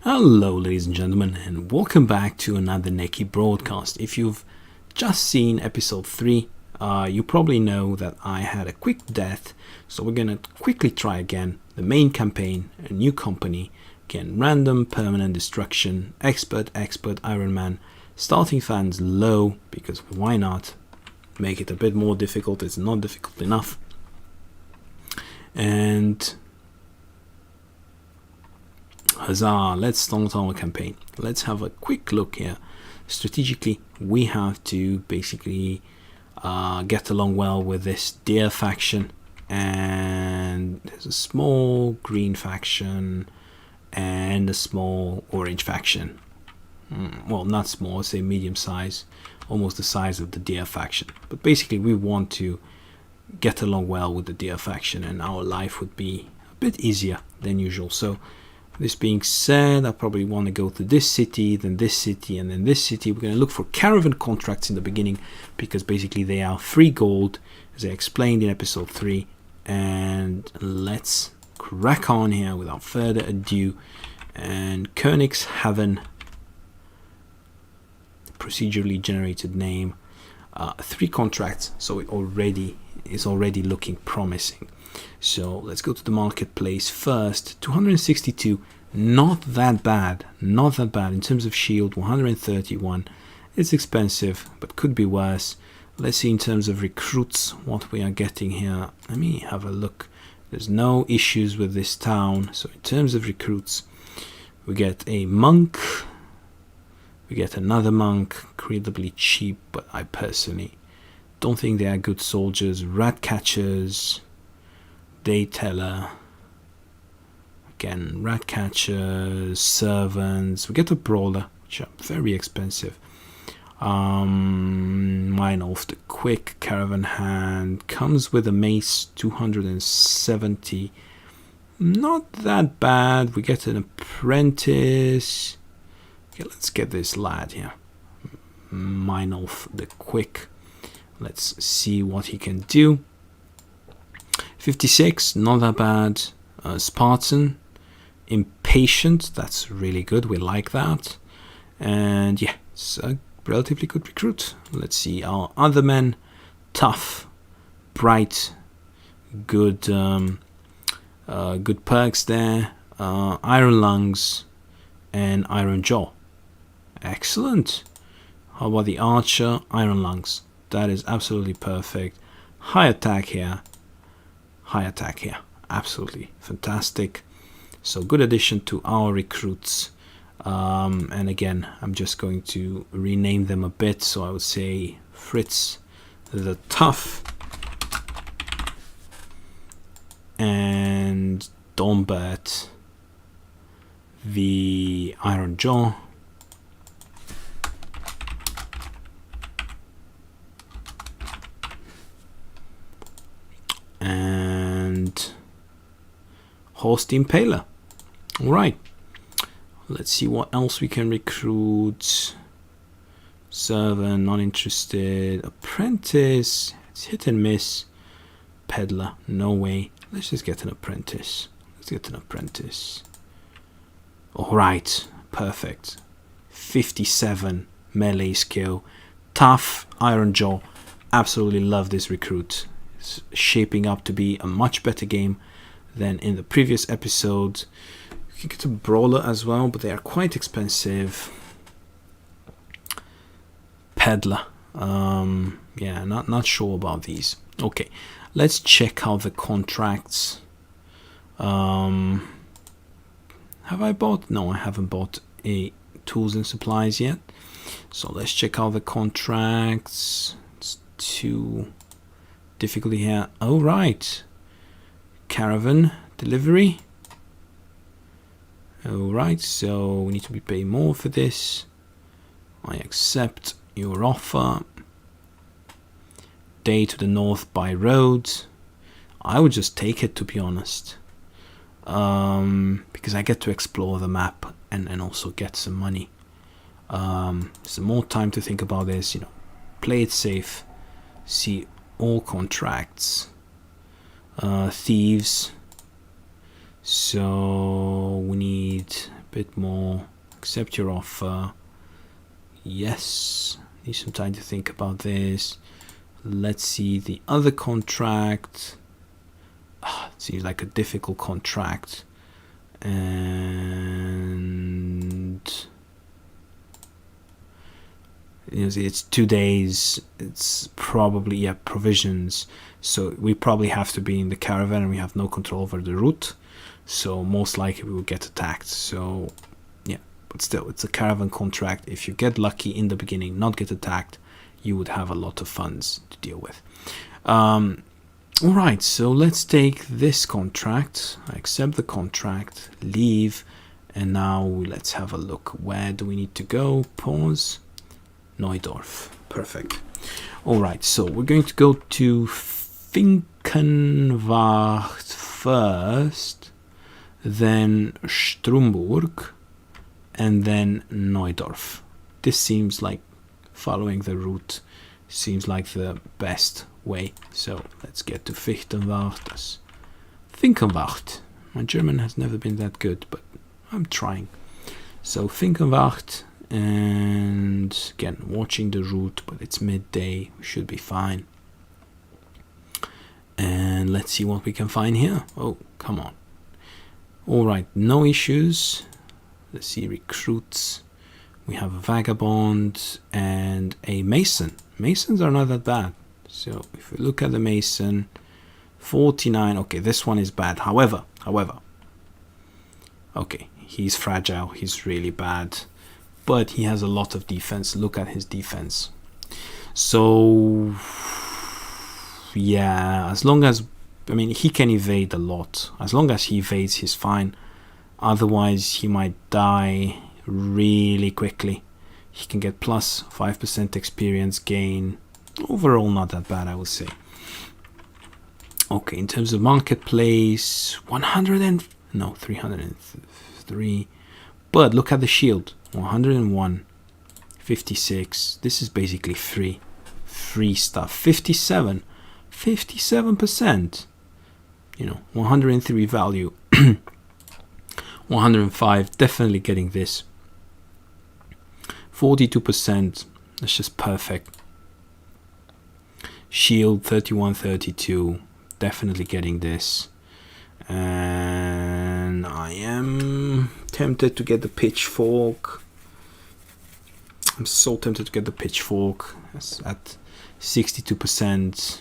Hello ladies and gentlemen, and welcome back to another Neki broadcast. If you've just seen episode 3, you probably know that I had a quick death, so we're gonna quickly try again the main campaign, a new company, again random permanent destruction, expert, Iron Man, starting fans low, because why not make it a bit more difficult? It's not difficult enough. And huzzah, let's start our campaign. Let's have a quick look here. Strategically, we have to basically get along well with this deer faction, and there's a small green faction and a small orange faction. Well, not small, I'd say medium size, almost the size of the deer faction. But basically we want to get along well with the deer faction, and our life would be a bit easier than usual. So this being said, I probably want to go to this city, then this city, and then this city. We're going to look for caravan contracts in the beginning, because basically they are free gold, as I explained in episode 3. And let's crack on here without further ado. And Königshaven, procedurally generated name, 3 contracts, so it is already looking promising. So let's go to the marketplace first. 262, not that bad in terms of shield. 131, it's expensive but could be worse. Let's see in terms of recruits what we are getting here. Let me have a look. There's no issues with this town. So in terms of recruits, we get a monk, we get another monk, incredibly cheap, but I personally don't think they are good soldiers. Rat catchers, day teller, again rat catchers, servants. We get a brawler, which are very expensive. Meinolf the quick, caravan hand, comes with a mace, 270, not that bad. We get an apprentice. Okay, let's get this lad here, Meinolf the quick. Let's see what he can do. 56, not that bad. Spartan, impatient, that's really good, we like that. And yeah, it's a relatively good recruit. Let's see our other men. Tough, bright, good good perks there. Iron lungs and iron jaw, excellent. How about the archer? Iron lungs, that is absolutely perfect. High attack here, absolutely fantastic. So good addition to our recruits. And again, I'm just going to rename them a bit. So I would say Fritz the Tough and Dombert the Iron Jaw. And Horst the Impaler. Alright, let's see what else we can recruit. Servant, not interested. Apprentice, it's hit and miss. Peddler, no way. Let's just get an apprentice. Alright, perfect. 57 melee skill. Tough, iron jaw. Absolutely love this recruit. It's shaping up to be a much better game than in the previous episode. You can get a brawler as well, but they are quite expensive. Peddler, yeah, not sure about these. Okay, let's check out the contracts. Have I bought? No, I haven't bought a tools and supplies yet. So let's check out the contracts. It's too difficult here. Oh right, caravan delivery. Alright, so we need to be paying more for this. I accept your offer. Day to the north by road. I would just take it, to be honest, because I get to explore the map and also get some money. Some more time to think about this, play it safe. See all contracts. Thieves, So we need bit more. Accept your offer. Yes. Need some time to think about this. Let's see the other contract. Seems like a difficult contract. And it's 2 days. It's probably provisions. So we probably have to be in the caravan and we have no control over the route. So most likely we will get attacked. So yeah, but still, it's a caravan contract. If you get lucky in the beginning, not get attacked, you would have a lot of funds to deal with. All right, so let's take this contract. I accept the contract, leave, and now let's have a look. Where do we need to go? Pause. Neudorf. Perfect. All right, so we're going to go to Finkenwacht first, then Strumburg, and then Neudorf. This seems like following the route seems like the best way. So let's get to Finkenwacht. Finkenwacht. My German has never been that good, but I'm trying. So Finkenwacht, and again watching the route, but it's midday, we should be fine. And let's see what we can find here. Oh, come on. All right, no issues. Let's see, recruits. We have a vagabond and a mason. Masons are not that bad. So if we look at the mason, 49. Okay, this one is bad. However, okay, he's fragile. He's really bad, but he has a lot of defense. Look at his defense. So yeah, as long as, I mean, he can evade a lot. As long as he evades, he's fine. Otherwise, he might die really quickly. He can get plus 5% experience gain. Overall, not that bad, I would say. Okay, in terms of marketplace, 303. But look at the shield, 101, 56. This is basically free stuff. 57%. 103 value. 105, definitely getting this. 42%, that's just perfect. Shield 31, 32, definitely getting this. And I am tempted to get the pitchfork. I'm so tempted to get the pitchfork. That's at 62%.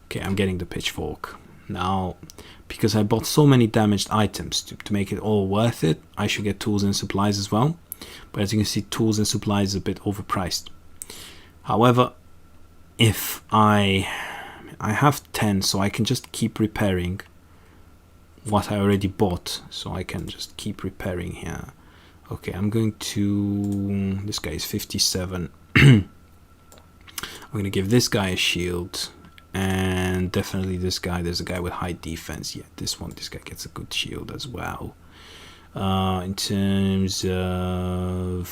Okay, I'm getting the pitchfork. Now, because I bought so many damaged items, to make it all worth it, I should get tools and supplies as well. But as you can see, tools and supplies is a bit overpriced. However, if I have 10, so I can just keep repairing what I already bought. So I can just keep repairing here. Okay, I'm going to... This guy is 57. I'm going to give this guy a shield. And definitely this guy, there's a guy with high defense. Yeah, this guy gets a good shield as well. In terms of...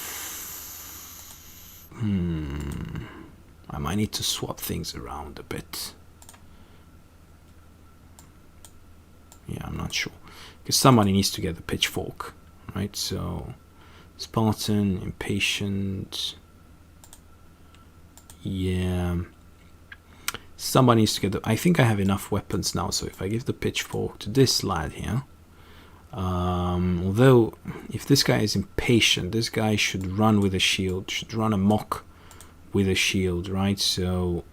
I might need to swap things around a bit. Yeah, I'm not sure. Because somebody needs to get the pitchfork, right? So, Spartan, impatient. Yeah. Somebody needs to get the... I think I have enough weapons now, so if I give the pitchfork to this lad here... although, if this guy is impatient, this guy should run with a shield, should run amok with a shield, right? So,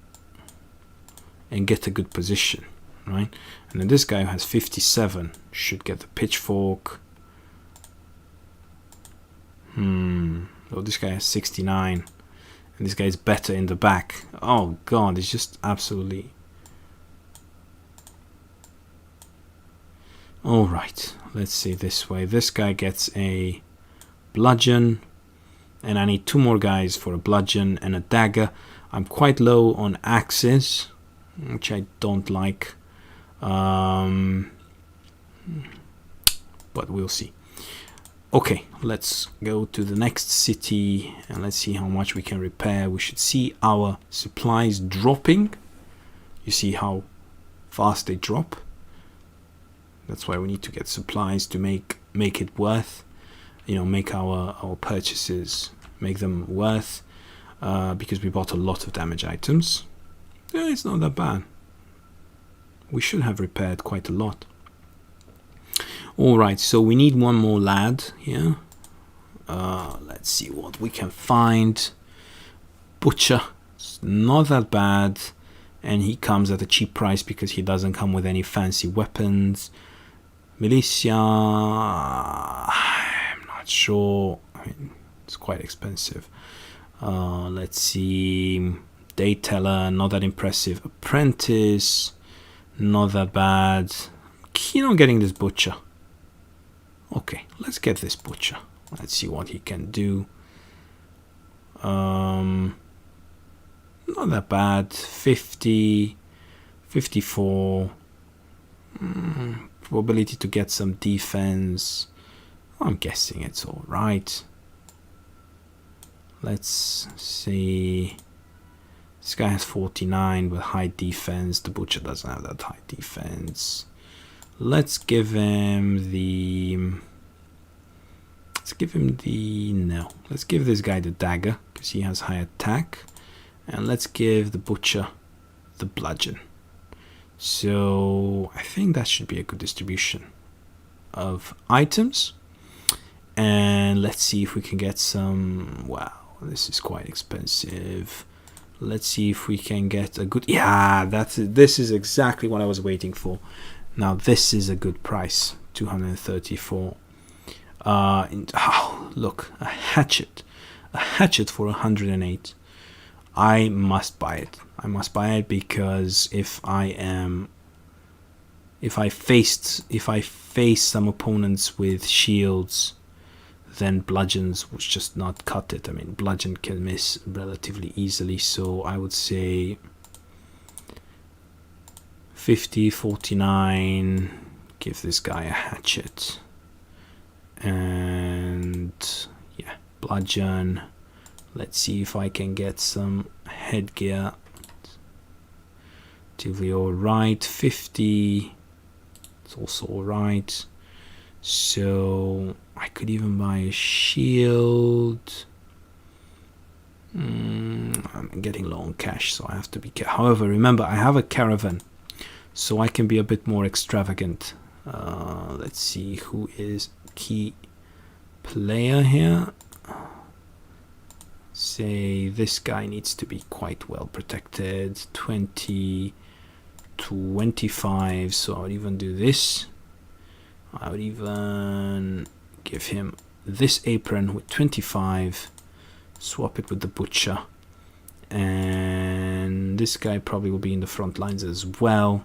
and get a good position, right? And then this guy who has 57 should get the pitchfork. Oh, this guy has 69. And this guy is better in the back. Oh god, it's just absolutely... Alright, let's see this way. This guy gets a bludgeon. And I need 2 more guys for a bludgeon and a dagger. I'm quite low on axes, which I don't like. But we'll see. Okay, let's go to the next city and let's see how much we can repair. We should see our supplies dropping. You see how fast they drop. That's why we need to get supplies to make it worth. make our purchases, make them worth, because we bought a lot of damage items. Yeah, it's not that bad. We should have repaired quite a lot. Alright, so we need one more lad here. Let's see what we can find. Butcher, it's not that bad, and he comes at a cheap price because he doesn't come with any fancy weapons. Militia, I'm not sure. I mean, it's quite expensive. Let's see. Dayteller, not that impressive. Apprentice, not that bad. Keen on getting this butcher. Okay, let's get this butcher. Let's see what he can do. Not that bad. 50, 54. Probability to get some defense. I'm guessing it's all right. Let's see. This guy has 49 with high defense. The butcher doesn't have that high defense. Let's give him the... No. Let's give this guy the dagger because he has high attack. And let's give the butcher the bludgeon. So I think that should be a good distribution of items. And let's see if we can get some... Wow, this is quite expensive. Let's see if we can get a good... Yeah, this is exactly what I was waiting for. Now this is a good price. 234. Look, a hatchet. A hatchet for 108. I must buy it. I must buy it because if I face some opponents with shields, then bludgeons would just not cut it. I mean, bludgeon can miss relatively easily, so I would say 50, 49, give this guy a hatchet. And yeah, bludgeon. Let's see if I can get some headgear. Relatively alright. 50. It's also alright. So I could even buy a shield. I'm getting low on cash, so I have to be careful. However, remember, I have a caravan, so I can be a bit more extravagant. Let's see who is key player here. Say this guy needs to be quite well protected. 20, 25. So I would even do this. I would even give him this apron with 25. Swap it with the butcher. And this guy probably will be in the front lines as well.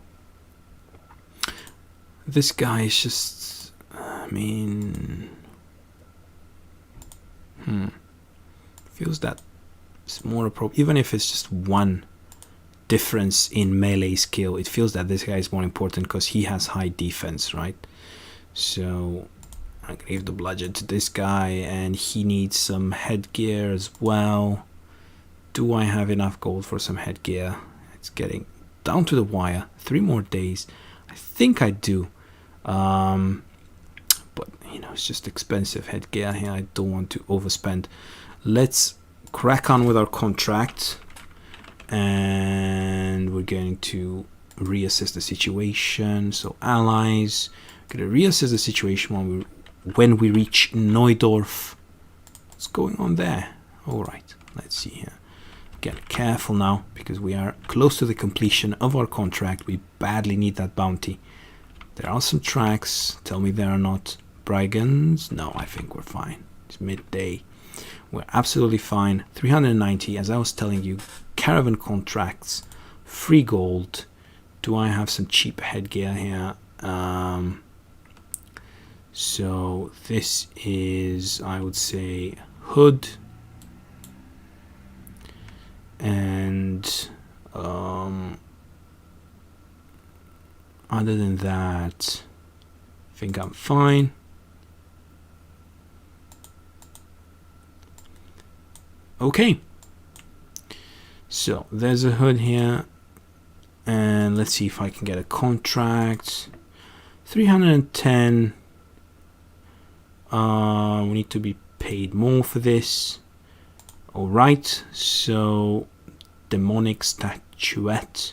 This guy is just... I mean... Feels that it's more appropriate. Even if it's just one difference in melee skill, it feels that this guy is more important because he has high defense, right? So I'm gonna give the bludgeon to this guy, and he needs some headgear as well. Do I have enough gold for some headgear? It's getting down to the wire. 3 more days. I think I do. But you know, it's just expensive headgear here. I don't want to overspend. Let's crack on with our contract, and we're going to reassess the situation. So allies, gonna reassess the situation when we reach Neudorf. What's going on there? All right, let's see here. Again, careful now because we are close to the completion of our contract. We badly need that bounty. There are some tracks. Tell me there are not brigands. No, I think we're fine. It's midday. We're absolutely fine. 390, as I was telling you, caravan contracts, free gold. Do I have some cheap headgear here? So this is, I would say, hood. And other than that, I think I'm fine. Okay, so there's a hood here, and let's see if I can get a contract. 310. We need to be paid more for this. Alright, so demonic statuette.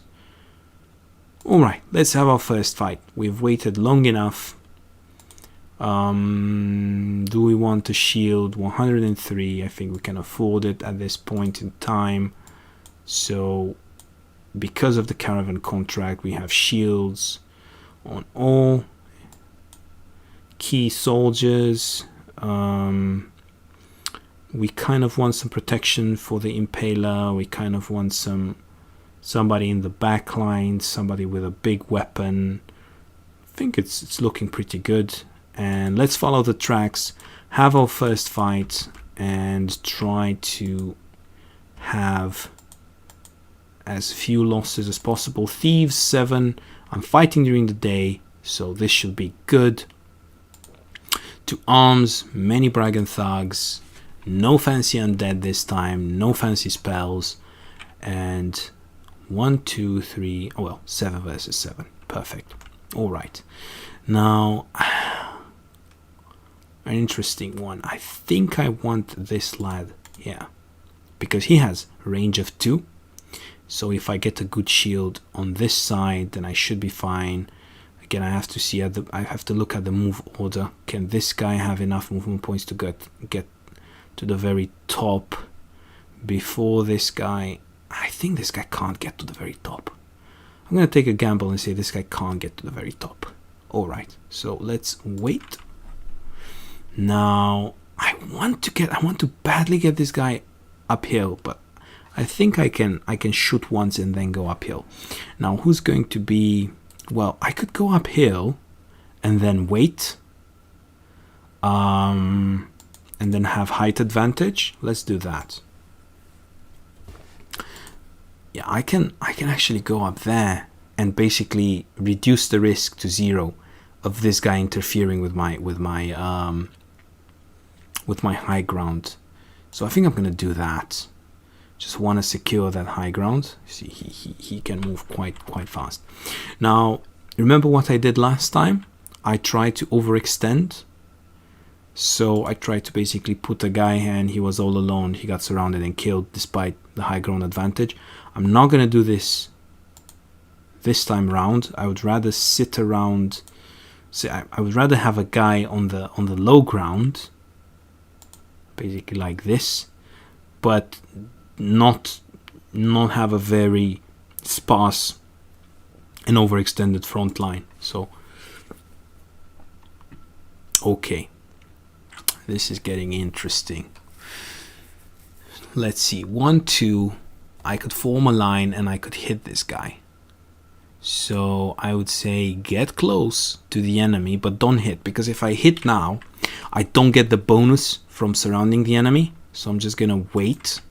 Alright, let's have our first fight. We've waited long enough. Do we want a shield? 103. I think we can afford it at this point in time. So because of the caravan contract, we have shields on all key soldiers. We kind of want some protection for the impaler. We kind of want somebody in the back line, somebody with a big weapon. I think it's looking pretty good. And let's follow the tracks, have our first fight, and try to have as few losses as possible. Thieves 7. I'm fighting during the day, so this should be good. To arms, many Bragan thugs. No fancy undead this time, no fancy spells. And 1, 2, 3, oh well, 7 versus 7. Perfect. Alright. Now, an interesting one. I think I want this lad here, because he has range of 2. So if I get a good shield on this side, then I should be fine. Again, I have to see I have to look at the move order. Can this guy have enough movement points to get to the very top before this guy? I think this guy can't get to the very top. I'm gonna take a gamble and say this guy can't get to the very top. Alright, so let's wait. Now I want to badly get this guy uphill, but I think I can shoot once and then go uphill. Now who's going to be, well, I could go uphill and then wait, and then have height advantage. Let's do that. Yeah, I can actually go up there and basically reduce the risk to 0 of this guy interfering with my high ground. So I think I'm gonna do that. Just want to secure that high ground. See, he can move quite fast. Now, remember what I did last time? I tried to overextend. So I tried to basically put a guy here and he was all alone. He got surrounded and killed despite the high ground advantage. I'm not going to do this time around. I would rather sit around. See, I would rather have a guy on the low ground, basically like this, but not have a very sparse and overextended front line. So okay, this is getting interesting. Let's see, 1, 2, I could form a line and I could hit this guy. So I would say get close to the enemy, but don't hit, because if I hit now, I don't get the bonus from surrounding the enemy. So I'm just gonna wait.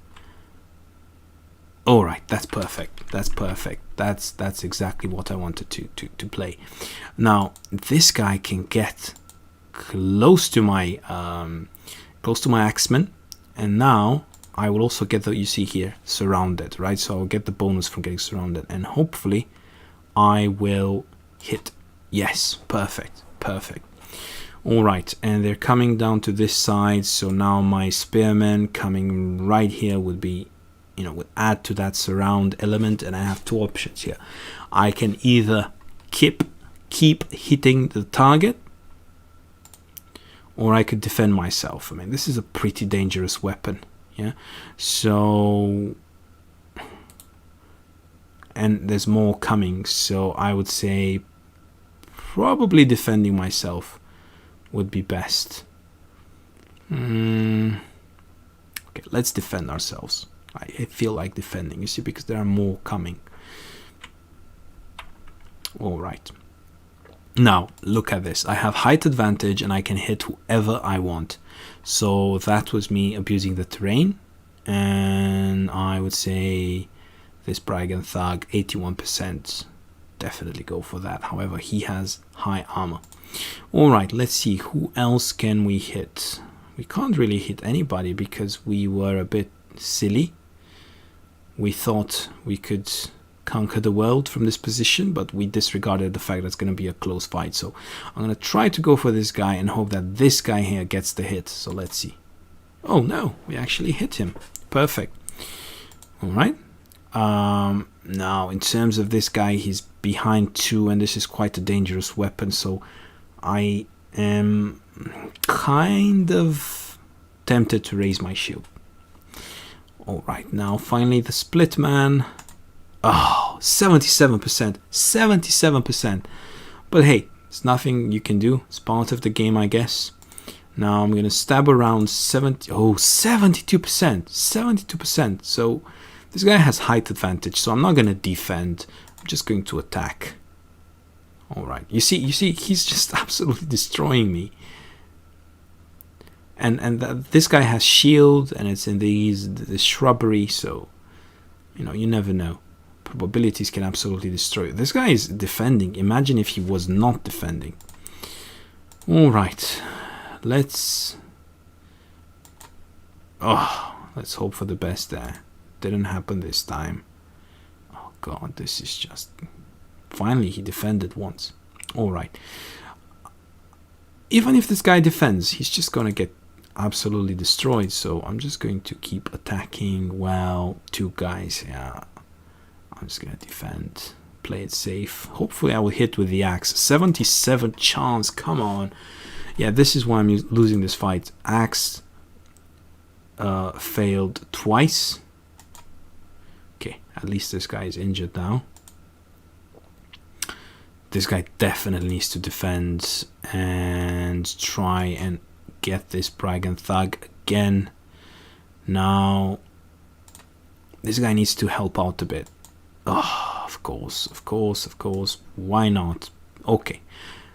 All right, that's perfect. That's perfect. That's exactly what I wanted to play. Now this guy can get close to my axeman, and now I will also get the, you see here, surrounded, right? So I'll get the bonus from getting surrounded, and hopefully I will hit. Yes, perfect. All right, and they're coming down to this side. So now my spearmen coming right here would be, would add to that surround element, and I have 2 options here. I can either keep hitting the target, or I could defend myself. I mean, this is a pretty dangerous weapon, yeah. So, and there's more coming, so I would say probably defending myself would be best. Okay, let's defend ourselves. I feel like defending, you see, because there are more coming. All right. Now, look at this. I have height advantage and I can hit whoever I want. So that was me abusing the terrain. And I would say this Bragan Thug, 81%. Definitely go for that. However, he has high armor. All right, let's see. Who else can we hit? We can't really hit anybody because we were a bit silly. We thought we could conquer the world from this position, but we disregarded the fact that it's going to be a close fight. So I'm going to try to go for this guy and hope that this guy here gets the hit. So let's see. Oh no, we actually hit him. Perfect. All right. Now in terms of this guy, he's behind 2, and this is quite a dangerous weapon, so I am kind of tempted to raise my shield. All right, now finally the split man. Oh, 77%, 77%. But hey, it's nothing you can do. It's part of the game, I guess. Now I'm gonna stab around 72%, 72%. So this guy has height advantage, so I'm not gonna defend. I'm just going to attack. All right, you see, he's just absolutely destroying me. And this guy has shield, and it's in the shrubbery, so you know, you never know. Probabilities can absolutely destroy you. This guy is defending. Imagine if he was not defending. All right, let's hope for the best there. Didn't happen this time. Oh god, this is just... Finally he defended once. All right, even if this guy defends, he's just gonna get absolutely destroyed, so I'm just going to keep attacking. Well, 2 guys, yeah, I'm just gonna defend, play it safe. Hopefully I will hit with the axe. 77 chance, come on. Yeah, this is why I'm losing this fight. Axe failed twice. Okay, at least this guy is injured now. This guy definitely needs to defend and try and get this Bragan Thug again. Now, this guy needs to help out a bit. Oh, of course. Why not? Okay.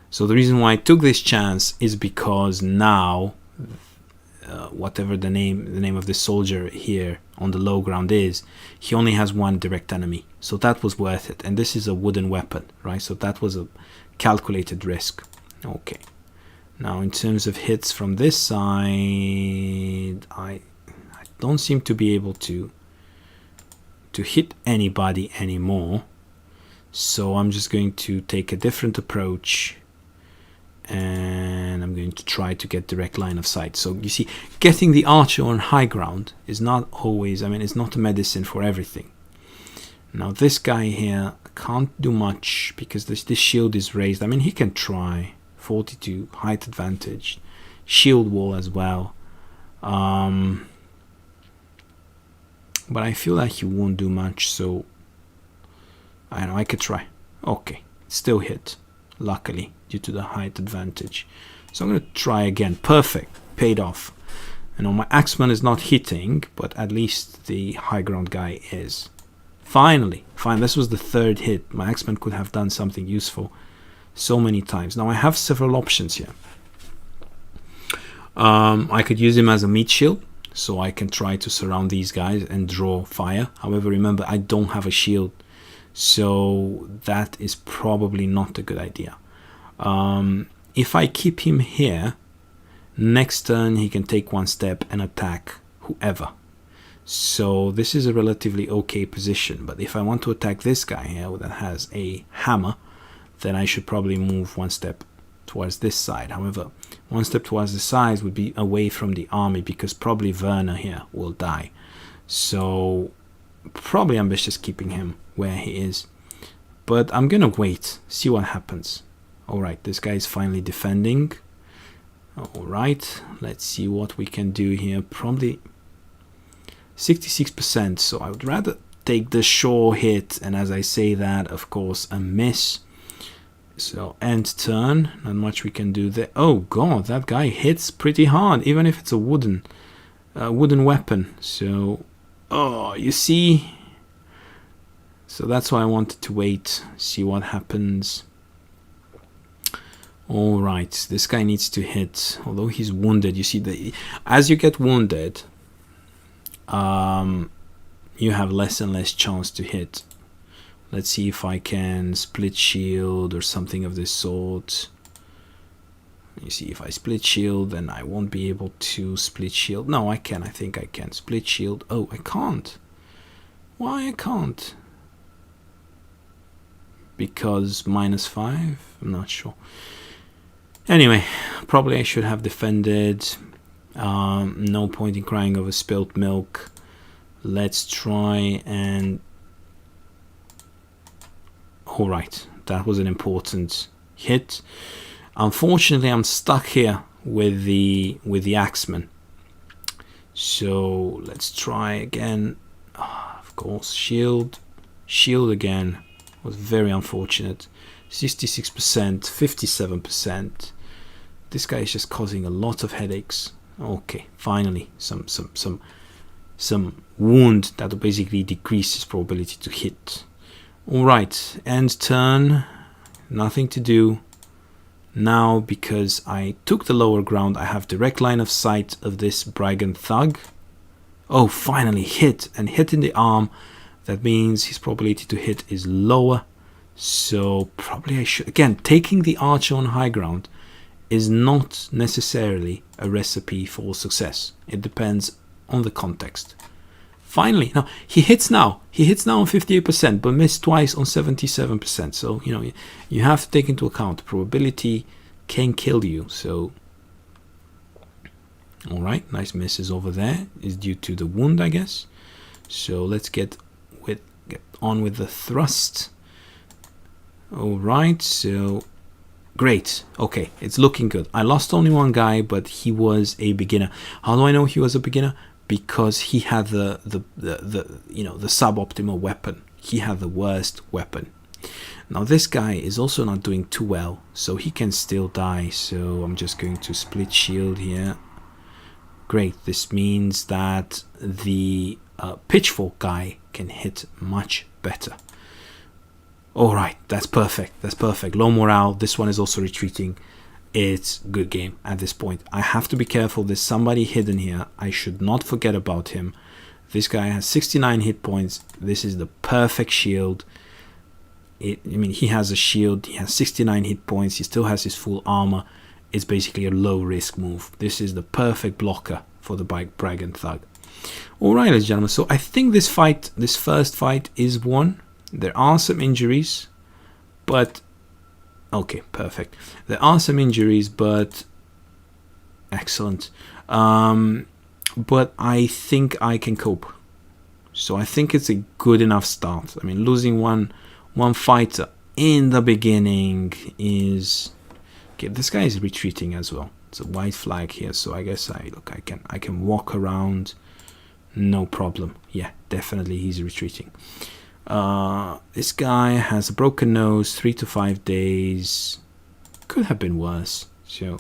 So the reason why I took this chance is because now, whatever the name of this soldier here on the low ground is, he only has 1 direct enemy. So that was worth it. And this is a wooden weapon, right? So that was a calculated risk. Okay. Now in terms of hits from this side, I don't seem to be able to hit anybody anymore. So I'm just going to take a different approach, and I'm going to try to get direct line of sight. So you see, getting the archer on high ground is not always, I mean, it's not a medicine for everything. Now this guy here can't do much because this shield is raised. I mean, he can try. 42 height advantage, shield wall as well, but I feel like he won't do much, so I know I could try. Okay, still hit, luckily, due to the height advantage. So I'm gonna try again. Perfect, paid off. You know, my axeman is not hitting, but at least the high ground guy is. Finally, this was the 3rd hit. My axeman could have done something useful so many times. Now I have several options here. I could use him as a meat shield, so I can try to surround these guys and draw fire. However, remember, I don't have a shield, so that is probably not a good idea. If I keep him here, next turn he can take 1 step and attack whoever. So this is a relatively okay position, but if I want to attack this guy here that has a hammer, then I should probably move 1 step towards this side. However, 1 step towards the side would be away from the army, because probably Werner here will die. So probably ambitious keeping him where he is. But I'm gonna wait, see what happens. Alright, this guy is finally defending. Alright, let's see what we can do here. Probably 66%, so I would rather take the sure hit, and as I say that, of course, a miss. So end turn, not much we can do there. Oh god, that guy hits pretty hard, even if it's a wooden weapon. So, oh, you see, so that's why I wanted to wait, see what happens. All right, this guy needs to hit, although he's wounded. You see, as you get wounded, you have less and less chance to hit. Let's see if I can split shield or something of this sort. You see, if I split shield, then I won't be able to split shield. No, I can. I think I can split shield. Oh, I can't. Why I can't? because -5. I'm not sure. Anyway, probably I should have defended. No point in crying over spilt milk. Let's try and... all right, that was an important hit. Unfortunately, I'm stuck here with the axeman. So let's try again. Of course, shield again. Was very unfortunate. 66%, 57%. This guy is just causing a lot of headaches. Okay, finally some wound that will basically decrease his probability to hit. All right, end turn. Nothing to do now because I took the lower ground. I have direct line of sight of this Brigand Thug. Oh, finally hit, and hit in the arm. That means his probability to hit is lower. So probably I should, again, taking the archer on high ground is not necessarily a recipe for success. It depends on the context. Finally, now he hits now. He hits now on 58%, but missed twice on 77%. So, you know, you have to take into account probability can kill you. So, all right, nice misses over there. Is due to the wound, I guess. So let's get on with the thrust. All right, so great. Okay, it's looking good. I lost only one guy, but he was a beginner. How do I know he was a beginner? Because he had the suboptimal weapon. He had the worst weapon. Now this guy is also not doing too well, so he can still die. So I'm just going to split shield here. Great. This means that the pitchfork guy can hit much better. All right, that's perfect. That's perfect. Low morale. This one is also retreating. It's good game at this point. I have to be careful. There's somebody hidden here. I should not forget about him. This guy has 69 hit points. This is the perfect shield. I mean, he has a shield. He has 69 hit points. He still has his full armor. It's basically a low risk move. This is the perfect blocker for the Brigand Thug. All right, ladies and gentlemen. So I think this first fight is won. There are some injuries, but okay, perfect. There are some injuries, but excellent. But I think I can cope. So I think it's a good enough start. I mean, losing one fighter in the beginning is okay. This guy is retreating as well. It's a white flag here, so I guess I can walk around, no problem. Yeah, definitely he's retreating. This guy has a broken nose, 3 to 5 days. Could have been worse. So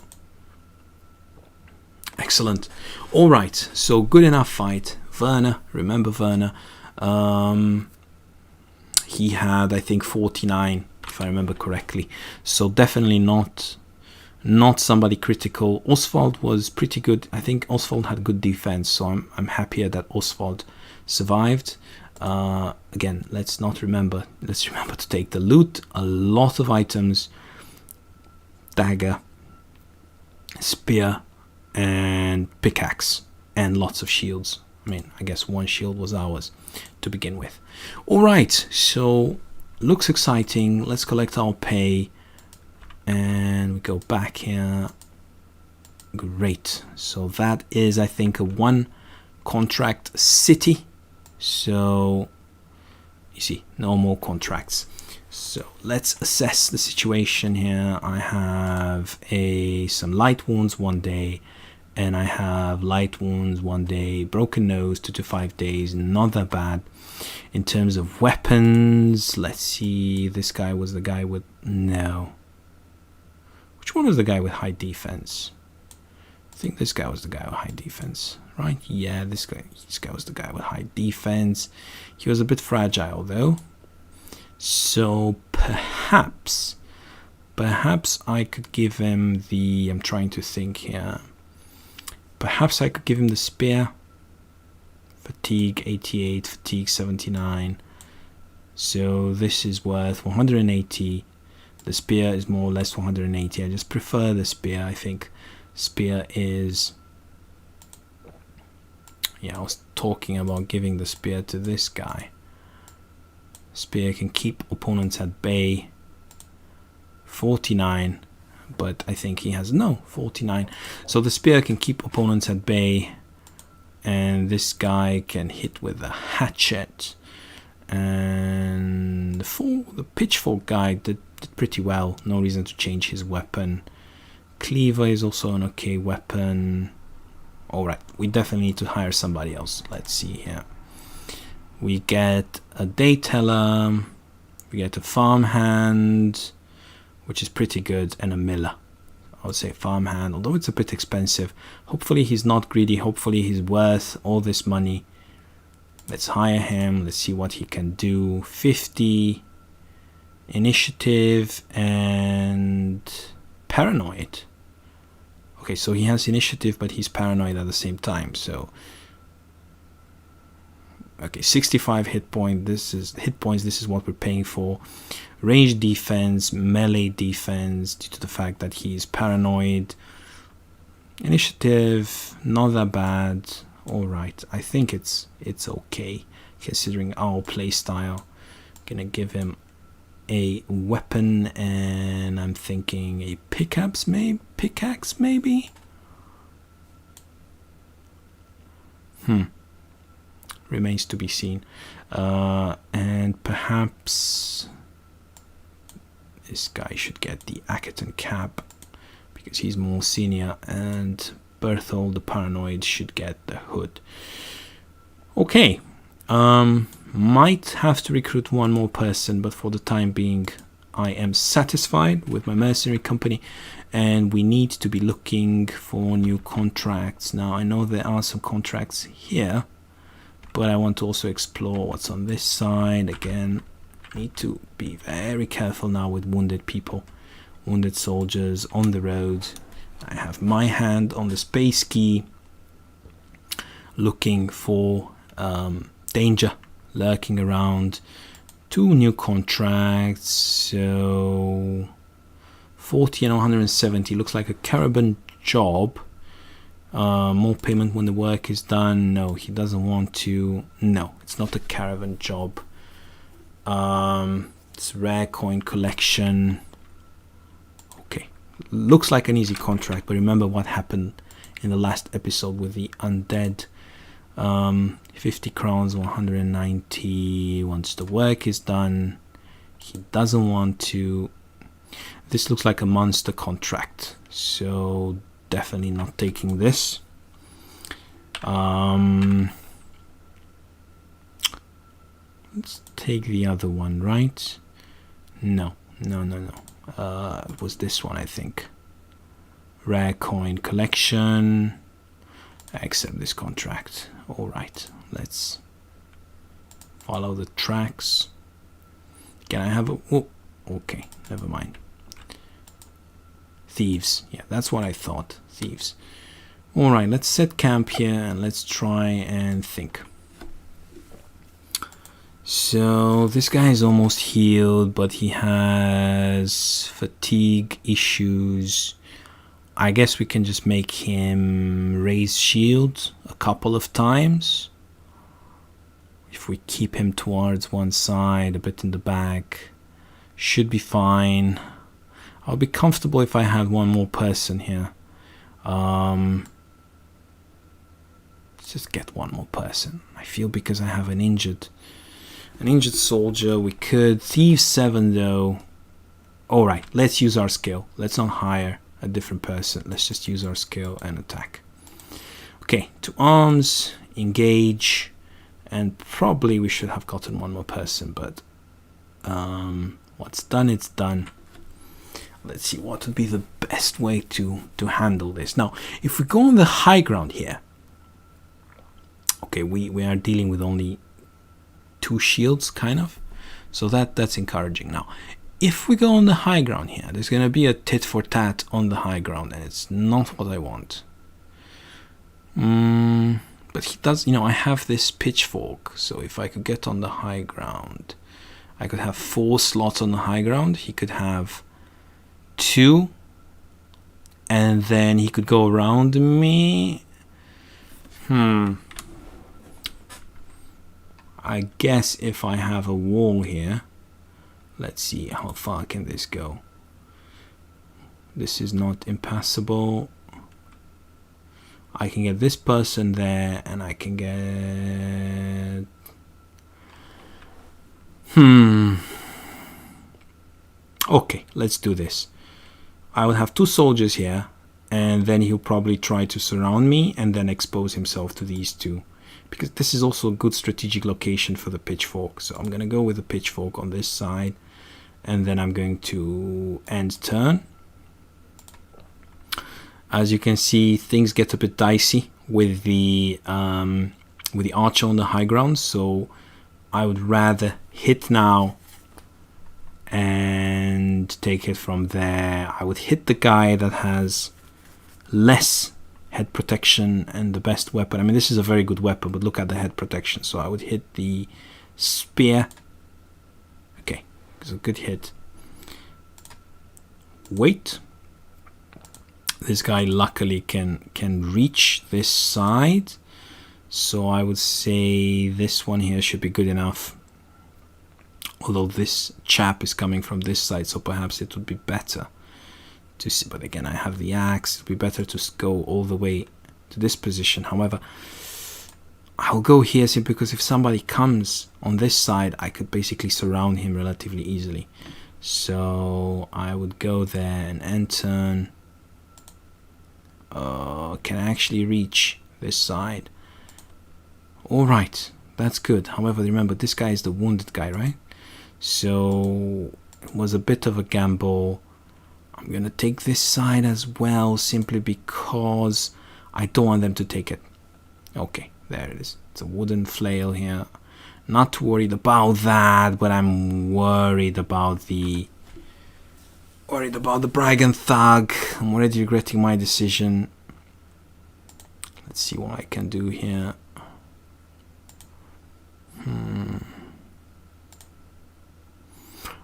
excellent. All right, so good enough fight. Werner, remember Werner? He had, I think, 49, if I remember correctly. So definitely not somebody critical. Oswald was pretty good. I think Oswald had good defense, so I'm happier that Oswald survived. Again, let's remember to take the loot. A lot of items, dagger, spear, and pickaxe, and lots of shields. I mean, I guess one shield was ours to begin with. All right, so looks exciting. Let's collect our pay, and we go back here. Great. So that is, I think, a 1 contract city. So you see, no more contracts. So let's assess the situation here. I have some light wounds 1 day, and I have light wounds 1 day, broken nose 2 to 5 days. Not that bad. In terms of weapons, let's see. This guy was the guy with no. Which one was the guy with high defense? I think this guy was the guy with high defense, right? Yeah, this guy was the guy with high defense. He was a bit fragile though. So perhaps I could give him the, I'm trying to think here. Perhaps I could give him the spear. Fatigue 88, fatigue 79. So this is worth 180. The spear is more or less 180. I just prefer the spear, I think. Spear is, yeah, I was talking about giving the spear to this guy. Spear can keep opponents at bay. 49, but I think he has no 49. So the spear can keep opponents at bay, and this guy can hit with a hatchet. And the pitchfork guy did pretty well. No reason to change his weapon. Cleaver is also an okay weapon. Alright, we definitely need to hire somebody else. Let's see here. We get a day teller, we get a farmhand, which is pretty good, and a miller. I would say farmhand, although it's a bit expensive. Hopefully he's not greedy, hopefully he's worth all this money. Let's hire him, let's see what he can do. 50 initiative and paranoid. Okay, so he has initiative, but he's paranoid at the same time. So okay, 65 hit points. This is what we're paying for. Range defense, melee defense, due to the fact that he's paranoid. Initiative, not that bad. All right, I think it's okay considering our play style. Gonna give him a weapon, and I'm thinking a pickaxe maybe. Remains to be seen. And perhaps this guy should get the Akaton cap because he's more senior, and Berthold the paranoid should get the hood. Okay, might have to recruit one more person, but for the time being I am satisfied with my mercenary company, and we need to be looking for new contracts. Now I know there are some contracts here, but I want to also explore what's on this side. Again, need to be very careful now with wounded people, wounded soldiers on the road. I have my hand on the space key, looking for danger lurking around. 2 new contracts, so 40 and 170 looks like a caravan job. More payment when the work is done. No, he doesn't want to. No, it's not a caravan job. It's rare coin collection. Okay, looks like an easy contract, but remember what happened in the last episode with the undead. 50 crowns, 190 once the work is done. He doesn't want to. This looks like a monster contract, so definitely not taking this. Let's take the other one, right? No. It was this one, I think. Rare coin collection. I accept this contract. Alright, let's follow the tracks. Can I have a... Oh, okay, never mind. Thieves. Yeah, that's what I thought. Thieves. Alright, let's set camp here and let's try and think. So this guy is almost healed, but he has fatigue issues. I guess we can just make him raise shield a couple of times. If we keep him towards one side, a bit in the back, should be fine. I'll be comfortable if I had one more person here. Let's just get one more person. I feel because I have an injured soldier, we could. Thieves 7 though. Alright, let's use our skill. Let's not hire a different person. Let's just use our skill and attack. Okay, to arms, engage, and probably we should have gotten one more person, but what's done, it's done. Let's see what would be the best way to handle this. Now, if we go on the high ground here, okay, we are dealing with only 2 shields, kind of, so that's encouraging. Now, if we go on the high ground here, there's going to be a tit for tat on the high ground, and it's not what I want. But he does, I have this pitchfork, so if I could get on the high ground, I could have 4 slots on the high ground. He could have 2, and then he could go around me. I I guess if I have a wall here, let's see how far can this go. This is not impassable. I can get this person there, and I can get... Okay, let's do this. I will have 2 soldiers here, and then he'll probably try to surround me and then expose himself to these 2. Because this is also a good strategic location for the pitchfork. So I'm going to go with the pitchfork on this side, and then I'm going to end turn. As you can see, things get a bit dicey with the archer on the high ground, so I would rather hit now and take it from there. I would hit the guy that has less head protection and the best weapon. I mean, this is a very good weapon, but look at the head protection. So I would hit the spear. Okay, it's a good hit. Wait. This guy luckily can reach this side, so I would say this one here should be good enough. Although this chap is coming from this side, so perhaps it would be better to see. But again, I have the axe. It would be better to go all the way to this position. However, I'll go here simply because if somebody comes on this side, I could basically surround him relatively easily. So I would go there and end turn. Can I actually reach this side? Alright, that's good. However, remember, this guy is the wounded guy, right? So it was a bit of a gamble. I'm going to take this side as well, simply because I don't want them to take it. Okay, there it is. It's a wooden flail here. Not too worried about that, but I'm worried about the Brigand Thug. I'm already regretting my decision. Let's see what I can do here.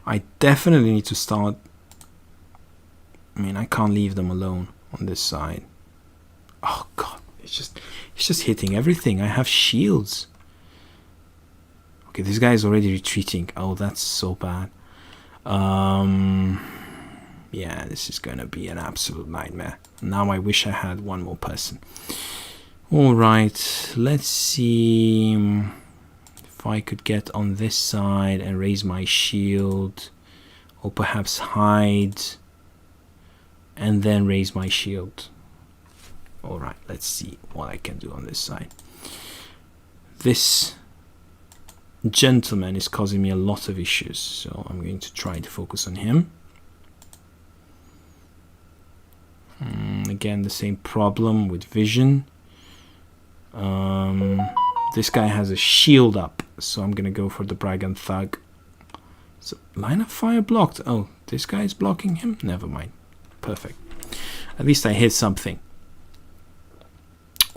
I definitely need to start. I mean, I can't leave them alone on this side. Oh god, it's just hitting everything. I have shields. Okay, this guy is already retreating. Oh, that's so bad. Yeah, this is gonna be an absolute nightmare. Now I wish I had one more person. Alright, let's see if I could get on this side and raise my shield, or perhaps hide and then raise my shield. Alright, let's see what I can do on this side. This gentleman is causing me a lot of issues, so I'm going to try to focus on him. Again, the same problem with vision. This guy has a shield up, so I'm gonna go for the Brigand Thug. So line of fire blocked. Oh, this guy is blocking him? Never mind. Perfect. At least I hit something.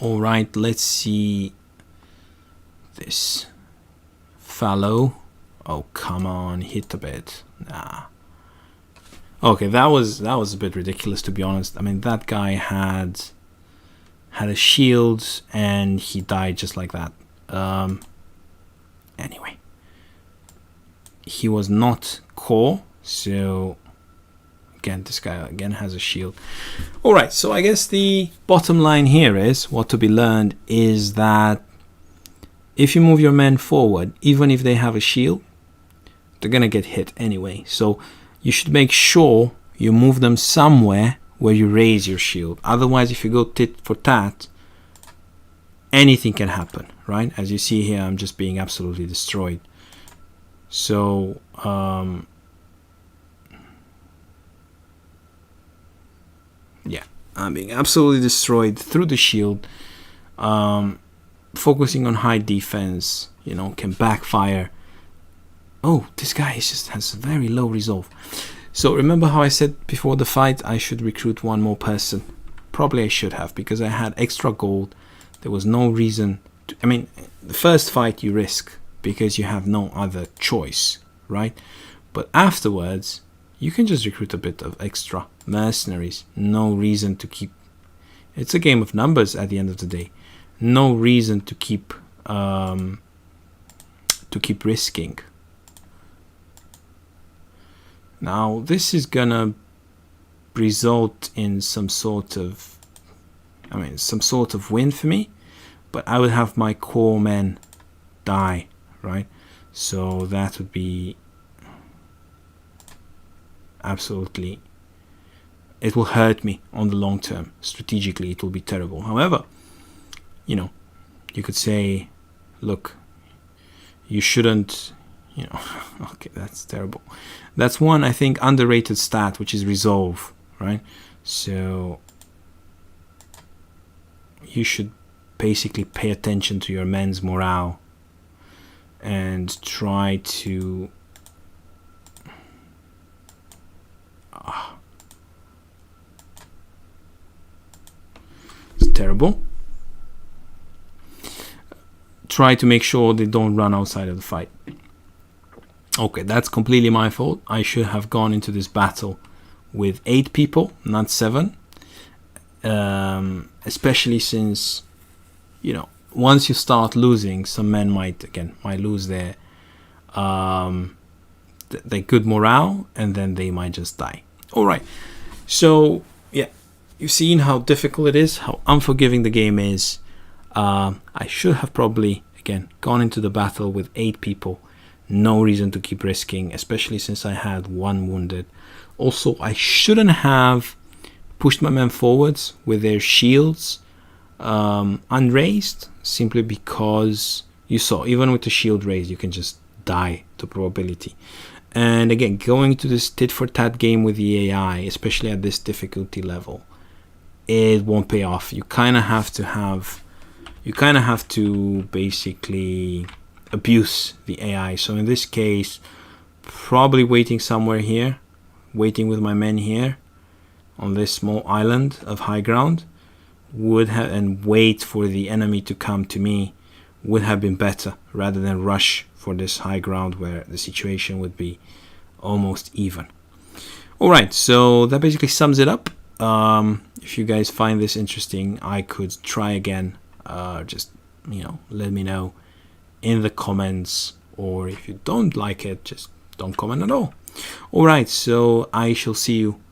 Alright, let's see this fellow. Oh, come on, hit a bit. Nah. Okay, that was a bit ridiculous, to be honest. I mean, that guy had a shield and he died just like that. Anyway, he was not core, so again, this guy again has a shield. All right, so I guess the bottom line here is what to be learned is that if you move your men forward, even if they have a shield, they're gonna get hit anyway. So you should make sure you move them somewhere where you raise your shield. Otherwise, if you go tit for tat, anything can happen, right? As you see here, I'm just being absolutely destroyed. So yeah, I'm being absolutely destroyed through the shield. Focusing on high defense, you know, can backfire. Oh, this guy just has very low resolve. So remember how I said before the fight I should recruit one more person? Probably I should have, because I had extra gold. There was no reason to, I mean, the first fight you risk because you have no other choice, right? But afterwards, you can just recruit a bit of extra mercenaries. No reason to keep... It's a game of numbers at the end of the day. No reason to keep to keep risking. Now this is gonna result in some sort of, some sort of win for me, but I would have my core men die, right? So that would be absolutely, it will hurt me on the long term. Strategically, it will be terrible. However, you could say, look, you shouldn't, okay, that's terrible. That's one, I think, underrated stat, which is resolve, right? So you should basically pay attention to your men's morale and try to it's terrible. Try to make sure they don't run outside of the fight. Okay, that's completely my fault. I should have gone into this battle with 8 people, not 7. Especially since, once you start losing, some men might lose their good morale, and then they might just die. All right. So yeah, you've seen how difficult it is, how unforgiving the game is. I should have probably gone into the battle with 8 people. No reason to keep risking, especially since I had 1 wounded. Also, I shouldn't have pushed my men forwards with their shields unraised, simply because you saw, even with the shield raised, you can just die to probability. And again, going to this tit for tat game with the AI, especially at this difficulty level, it won't pay off. You kind of have to basically abuse the AI. So in this case, probably waiting somewhere here, waiting with my men here on this small island of high ground and wait for the enemy to come to me would have been better, rather than rush for this high ground where the situation would be almost even. Alright, so that basically sums it up. If you guys find this interesting, I could try again. Just let me know in the comments, or if you don't like it, just don't comment at all. Alright, so I shall see you